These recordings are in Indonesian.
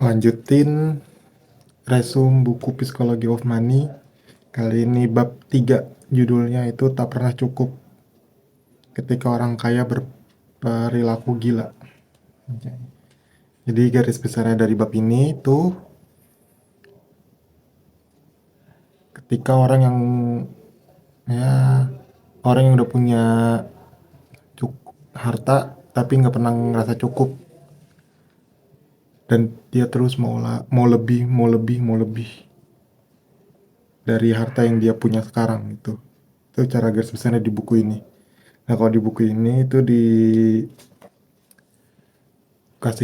Lanjutin resume buku Psychology of Money. Kali ini bab 3, judulnya itu tak pernah cukup ketika orang kaya berperilaku gila. Jadi garis besarnya dari bab ini tuh ketika orang yang ya orang yang udah punya cukup harta tapi nggak pernah ngerasa cukup, dan dia terus mau lebih, mau lebih, mau lebih dari harta yang dia punya sekarang. Itu cara garis besarnya di buku ini. Nah, kalau di buku ini itu dikasih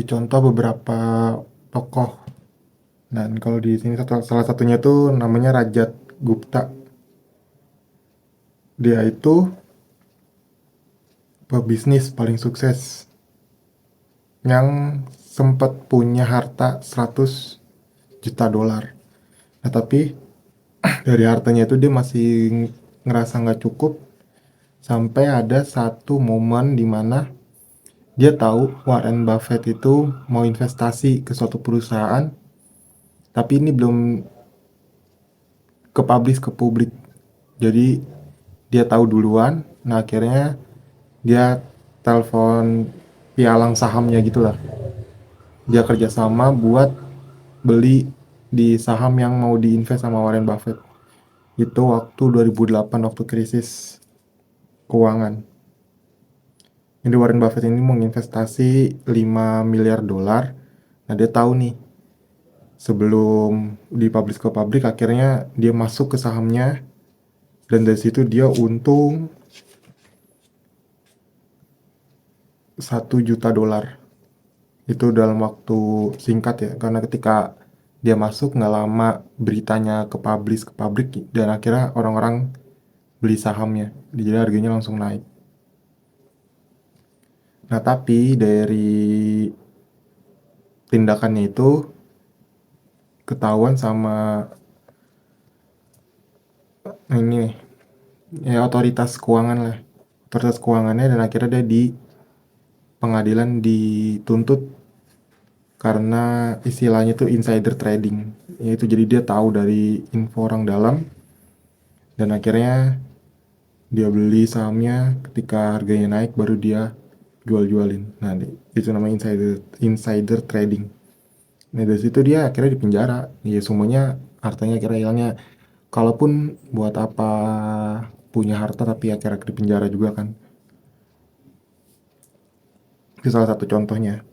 contoh beberapa tokoh. Dan kalau di sini salah satunya tuh namanya Rajat Gupta. Dia itu pebisnis paling sukses yang sempat punya harta 100 juta dolar. Nah, tapi dari hartanya itu dia masih ngerasa nggak cukup sampai ada satu momen di mana dia tahu Warren Buffett itu mau investasi ke suatu perusahaan, tapi ini belum ke publik. Jadi dia tahu duluan. Nah, akhirnya dia telepon pialang sahamnya gitulah. Dia kerjasama buat beli di saham yang mau diinvest sama Warren Buffett. Itu waktu 2008, waktu krisis keuangan. Jadi Warren Buffett ini mau investasi 5 miliar dolar. Nah, dia tahu nih, sebelum dipublish ke publik, akhirnya dia masuk ke sahamnya, dan dari situ dia untung 1 juta dolar. Itu dalam waktu singkat ya, karena ketika dia masuk nggak lama beritanya ke publik, dan akhirnya orang-orang beli sahamnya, jadi harganya langsung naik. Nah, tapi dari tindakannya itu ketahuan sama ini ya, otoritas keuangannya, dan akhirnya dia di pengadilan dituntut karena istilahnya tuh insider trading. Yaitu jadi dia tahu dari info orang dalam, dan akhirnya dia beli sahamnya ketika harganya naik, baru dia jual-jualin. Nah, itu namanya insider trading. Nah, dari situ dia akhirnya dipenjara. Ya, semuanya hartanya akhirnya hilangnya. Kalaupun buat apa punya harta tapi akhirnya dipenjara juga kan. Itu salah satu contohnya.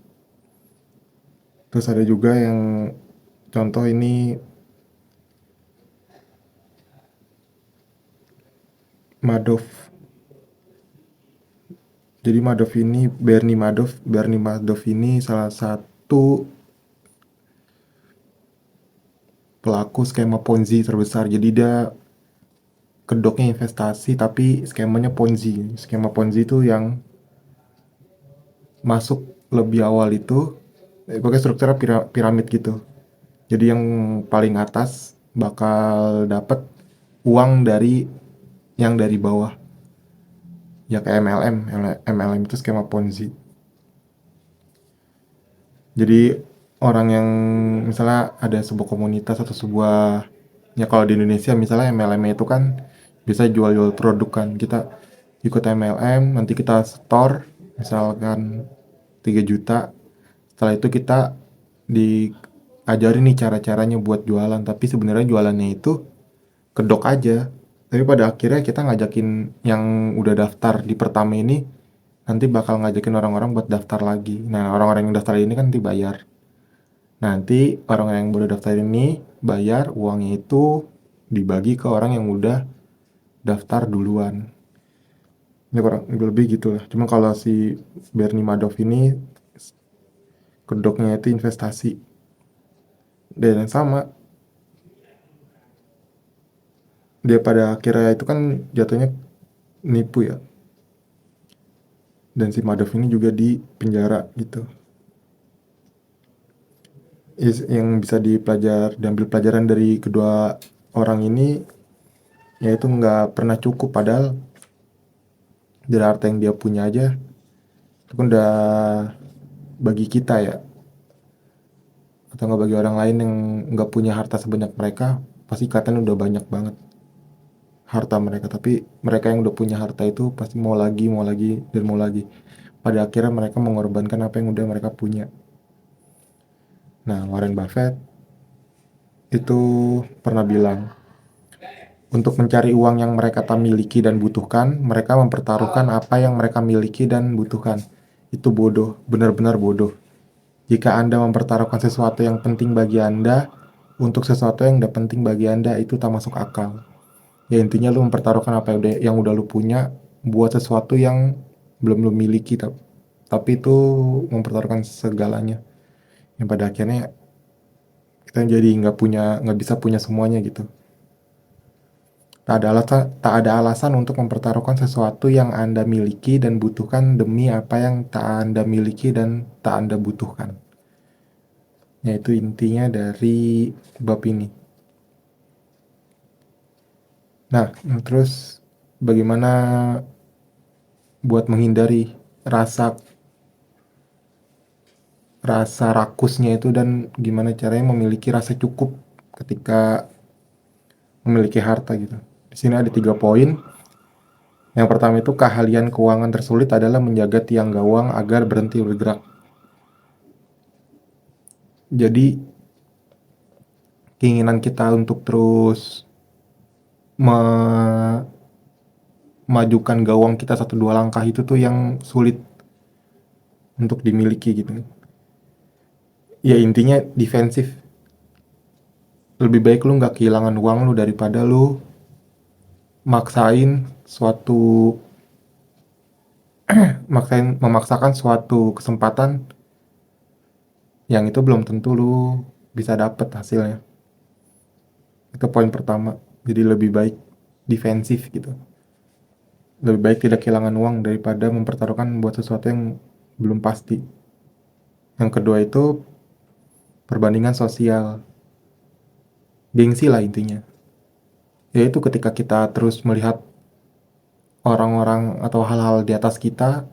Terus ada juga yang contoh ini, Madoff. Jadi Bernie Madoff ini salah satu pelaku skema Ponzi terbesar. Jadi dia kedoknya investasi tapi skemanya Ponzi. Skema Ponzi itu yang masuk lebih awal itu pakai strukturnya piramid gitu. Jadi yang paling atas bakal dapat uang dari yang dari bawah. Ya kayak MLM itu skema Ponzi. Jadi orang yang misalnya ada sebuah komunitas atau sebuah, ya kalau di Indonesia misalnya MLM itu kan bisa jual-jual produk kan. Kita ikut MLM, nanti kita store misalkan 3 juta. Setelah itu kita diajarin nih cara-caranya buat jualan, tapi sebenarnya jualannya itu kedok aja. Tapi pada akhirnya kita ngajakin yang udah daftar di pertama ini, nanti bakal ngajakin orang-orang buat daftar lagi. Nah, orang-orang yang daftar ini kan nanti bayar. Nanti orang yang udah daftar ini bayar, uangnya itu dibagi ke orang yang udah daftar duluan. Ini kurang lebih gitu lah. Cuma kalau si Bernie Madoff ini kedoknya itu investasi. Dan yang sama, dia pada akhirnya itu kan jatuhnya nipu ya. Dan si Madoff ini juga di penjara gitu. Yang bisa diambil pelajaran dari kedua orang ini, yaitu nggak pernah cukup, padahal dari harta yang dia punya aja itu kan udah bagi kita ya, atau nggak bagi orang lain yang nggak punya harta sebanyak mereka, pasti kelihatannya udah banyak banget harta mereka. Tapi mereka yang udah punya harta itu pasti mau lagi, dan mau lagi. Pada akhirnya mereka mengorbankan apa yang udah mereka punya. Nah, Warren Buffett itu pernah bilang, untuk mencari uang yang mereka tak miliki dan butuhkan, mereka mempertaruhkan apa yang mereka miliki dan butuhkan. Itu bodoh, benar-benar bodoh. Jika Anda mempertaruhkan sesuatu yang penting bagi Anda untuk sesuatu yang tidak penting bagi Anda, itu tak masuk akal. Ya intinya lu mempertaruhkan apa yang udah lu punya buat sesuatu yang belum lu miliki, tapi itu mempertaruhkan segalanya. Yang pada akhirnya kita jadi nggak bisa punya semuanya gitu. Tak ada alasan untuk mempertaruhkan sesuatu yang Anda miliki dan butuhkan demi apa yang tak Anda miliki dan tak Anda butuhkan. Yaitu intinya dari bab ini. Nah, terus bagaimana buat menghindari rasa rasa rakusnya itu, dan gimana caranya memiliki rasa cukup ketika memiliki harta gitu. Di sini ada 3 poin. Yang pertama itu, keahlian keuangan tersulit adalah menjaga tiang gawang agar berhenti bergerak. Jadi keinginan kita untuk terus memajukan gawang kita 1-2 langkah itu tuh yang sulit untuk dimiliki gitu. Ya intinya defensif. Lebih baik lu nggak kehilangan uang lu daripada lu maksain suatu memaksakan suatu kesempatan yang itu belum tentu lu bisa dapet hasilnya. Itu poin pertama. Jadi lebih baik defensif gitu. Lebih baik tidak kehilangan uang daripada mempertaruhkan buat sesuatu yang belum pasti. Yang kedua itu perbandingan sosial. Gengsi lah intinya. Yaitu ketika kita terus melihat orang-orang atau hal-hal di atas kita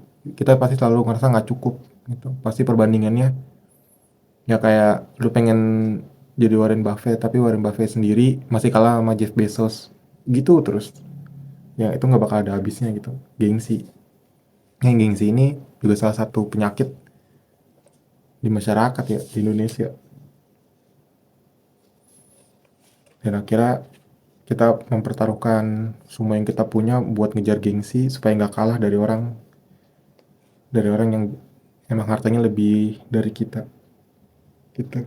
pasti selalu ngerasa nggak cukup gitu. Pasti perbandingannya ya kayak lu pengen jadi Warren Buffett, tapi Warren Buffett sendiri masih kalah sama Jeff Bezos. Gitu terus. Ya itu nggak bakal ada habisnya gitu. Gengsi. Yang gengsi ini juga salah satu penyakit di masyarakat ya, di Indonesia. Dan akhirnya kita mempertaruhkan semua yang kita punya buat ngejar gengsi supaya nggak kalah dari orang yang emang hartanya lebih dari kita gitu.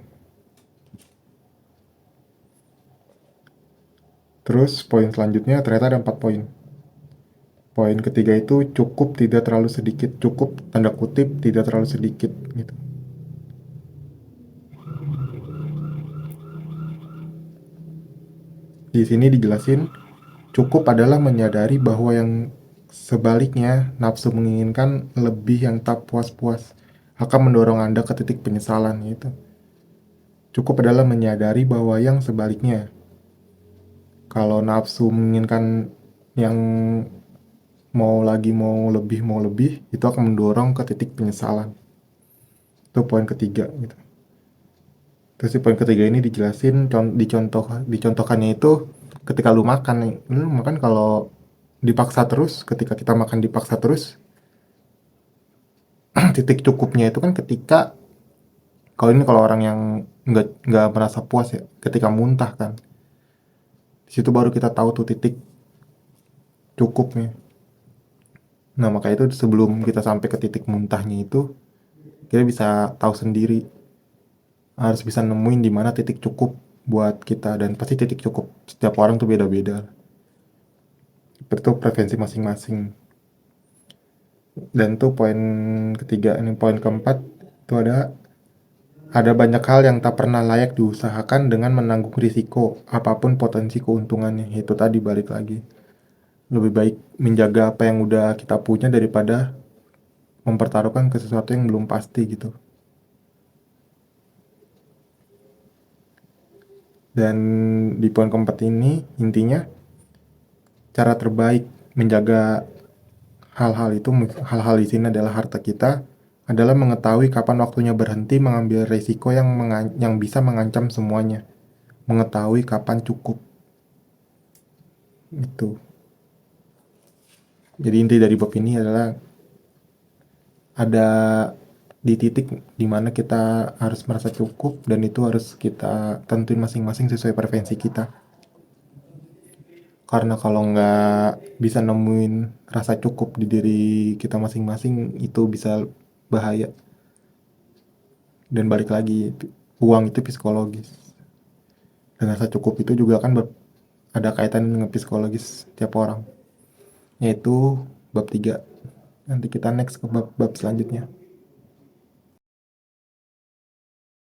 Terus poin selanjutnya ternyata ada 4 poin. Poin ketiga itu, cukup tidak terlalu sedikit. Cukup tanda kutip tidak terlalu sedikit gitu. Di sini dijelasin, cukup adalah menyadari bahwa yang sebaliknya, nafsu menginginkan lebih yang tak puas-puas akan mendorong Anda ke titik penyesalan gitu. Cukup adalah menyadari bahwa yang sebaliknya, kalau nafsu menginginkan yang mau lebih, itu akan mendorong ke titik penyesalan. Itu poin ketiga gitu. Terus di poin ketiga ini dijelasin, dicontohkannya itu ketika lu makan nih. Lu makan kalau dipaksa terus, ketika kita makan dipaksa terus, titik cukupnya itu kan ketika, kalau orang yang nggak merasa puas ya, ketika muntah kan. Di situ baru kita tahu tuh titik cukupnya. Nah, maka itu sebelum kita sampai ke titik muntahnya itu, kita bisa tahu sendiri, harus bisa nemuin di mana titik cukup buat kita, dan pasti titik cukup setiap orang tuh beda-beda. Itu preferensi masing-masing. Dan tuh poin ketiga, ini poin keempat, itu ada banyak hal yang tak pernah layak diusahakan dengan menanggung risiko apapun potensi keuntungannya. Itu tadi balik lagi. Lebih baik menjaga apa yang udah kita punya daripada mempertaruhkan ke sesuatu yang belum pasti gitu. Dan di poin keempat ini intinya, cara terbaik menjaga hal-hal itu, hal-hal di sini adalah harta kita, adalah mengetahui kapan waktunya berhenti mengambil risiko yang bisa mengancam semuanya. Mengetahui kapan cukup. Itu. Jadi inti dari bab ini adalah ada di titik dimana kita harus merasa cukup, dan itu harus kita tentuin masing-masing sesuai preferensi kita. Karena kalau nggak bisa nemuin rasa cukup di diri kita masing-masing, itu bisa bahaya. Dan balik lagi, uang itu psikologis. Dan rasa cukup itu juga kan ada kaitan dengan psikologis tiap orang. Yaitu bab 3. Nanti kita next ke bab selanjutnya.